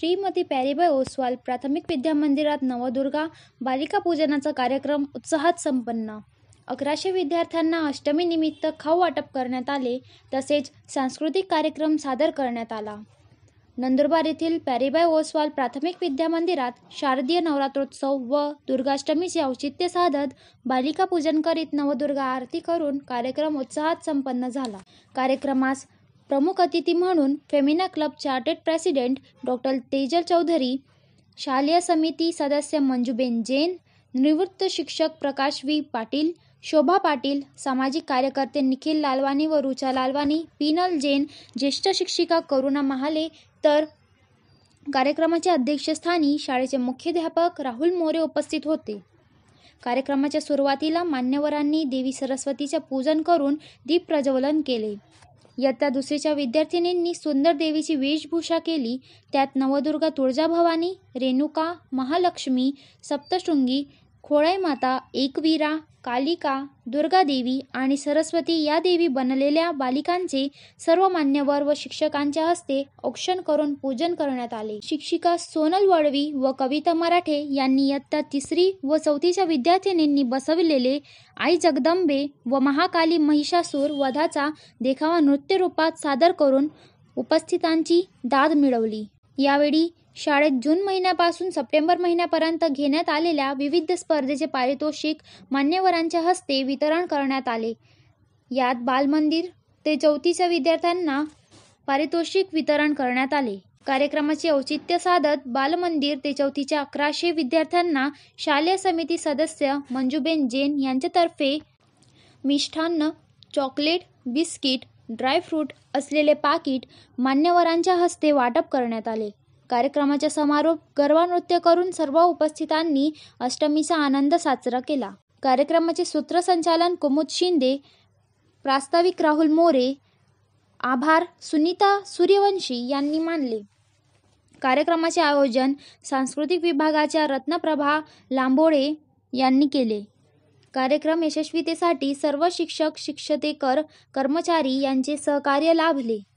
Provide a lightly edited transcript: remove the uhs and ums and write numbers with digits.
श्रीमती प्यारीबाई ओसवाल प्राथमिक विद्या मंदिरात नवदुर्गा बालिका पूजनाचा कार्यक्रम उत्साहात संपन्न. 1100 विद्यार्थ्यांना अष्टमीनिमित्त खाऊ वाटप करण्यात आले तसेच सांस्कृतिक कार्यक्रम सादर करण्यात आला. नंदुरबार येथील प्यारीबाई ओसवाल प्राथमिक विद्या मंदिरात शारदीय नवरात्रोत्सव व दुर्गाष्टमीचे औचित्य साधत बालिका पूजन करीत नवदुर्गा आरती करून कार्यक्रम उत्साहात संपन्न झाला. कार्यक्रमास प्रमुख अतिथी म्हणून फेमिना क्लब चार्टर्ड प्रेसिडेंट डॉ. तेजल चौधरी, शालेय समिती सदस्य मंजूबेन जैन, निवृत्त शिक्षक प्रकाश व्ही पाटील, शोभा पाटील, सामाजिक कार्यकर्ते निखिल लालवानी व रुचा लालवानी, पीनल जैन, ज्येष्ठ शिक्षिका करुणा महाले, तर कार्यक्रमाच्या अध्यक्षस्थानी शाळेचे मुख्याध्यापक राहुल मोरे उपस्थित होते. कार्यक्रमाच्या सुरुवातीला मान्यवरांनी देवी सरस्वतीचे पूजन करून दीप प्रज्वलन केले. इयत्ता दुसरीच्या विद्यार्थिनींनी सुंदर देवीची वेशभूषा केली. त्यात नवदुर्गा, तुळजाभवानी, रेणुका, महालक्ष्मी, सप्तशृंगी, खोळाईमाता, एकवीरा, कालिका, दुर्गादेवी आणि सरस्वती या देवी बनलेल्या बालिकांचे सर्व मान्यवर व शिक्षकांच्या हस्ते औक्षण करून पूजन करण्यात आले. शिक्षिका सोनल वळवी व कविता मराठे यांनी इयत्ता तिसरी व चौथीच्या विद्यार्थिनींनी बसविलेले आई जगदंबे व महाकाली महिषासूर वधाचा देखावा नृत्य रूपात सादर करून उपस्थितांची दाद मिळवली. यावेळी शाळेत जून महिन्यापासून सप्टेंबर महिन्यापर्यंत घेण्यात आलेल्या विविध स्पर्धेचे पारितोषिक मान्यवरांच्या हस्ते वितरण करण्यात आले. यात बालमंदिर ते चौथीच्या विद्यार्थ्यांना पारितोषिक वितरण करण्यात आले. कार्यक्रमाचे औचित्य साधत बालमंदिर ते चौथीच्या 1100 विद्यार्थ्यांना शालेय समिती सदस्य मंजूबेन जैन यांच्यातर्फे मिष्टान्न, चॉकलेट, बिस्किट, ड्रायफ्रूट असलेले पाकिट मान्यवरांच्या हस्ते वाटप करण्यात आले. कार्यक्रमाचा समारोप गरबा नृत्य करून सर्व उपस्थितांनी अष्टमीचा आनंद साजरा केला. कार्यक्रमाचे सूत्रसंचालन कुमुद शिंदे, प्रास्ताविक राहुल मोरे, आभार सुनीता सूर्यवंशी यांनी मानले. कार्यक्रमाचे आयोजन सांस्कृतिक विभागाच्या रत्नप्रभा लांबोळे यांनी केले. कार्यक्रम यशस्वीतेसाठी सर्व शिक्षक, शिक्षकेतर कर्मचारी यांचे सहकार्य लाभले.